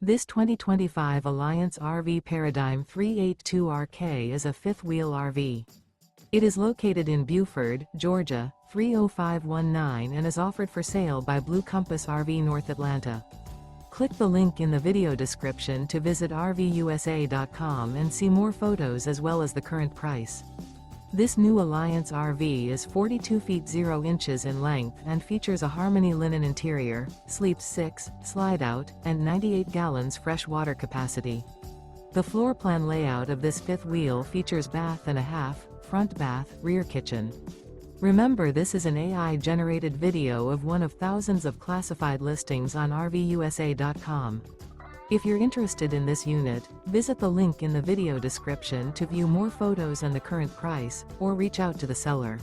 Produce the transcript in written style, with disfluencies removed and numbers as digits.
This 2025 Alliance RV Paradigm 382RK is a fifth-wheel RV. It is located in Buford, Georgia, 30519 and is offered for sale by Blue Compass RV North Atlanta. Click the link in the video description to visit RVUSA.com and see more photos as well as the current price. This new Alliance RV is 42 feet 0 inches in length and features a Harmony linen interior, sleeps 6, slide-out, and 98 gallons fresh water capacity. The floor plan layout of this fifth wheel features bath and a half, front bath, rear kitchen. Remember, this is an AI-generated video of one of thousands of classified listings on RVUSA.com. If you're interested in this unit, visit the link in the video description to view more photos and the current price, or reach out to the seller.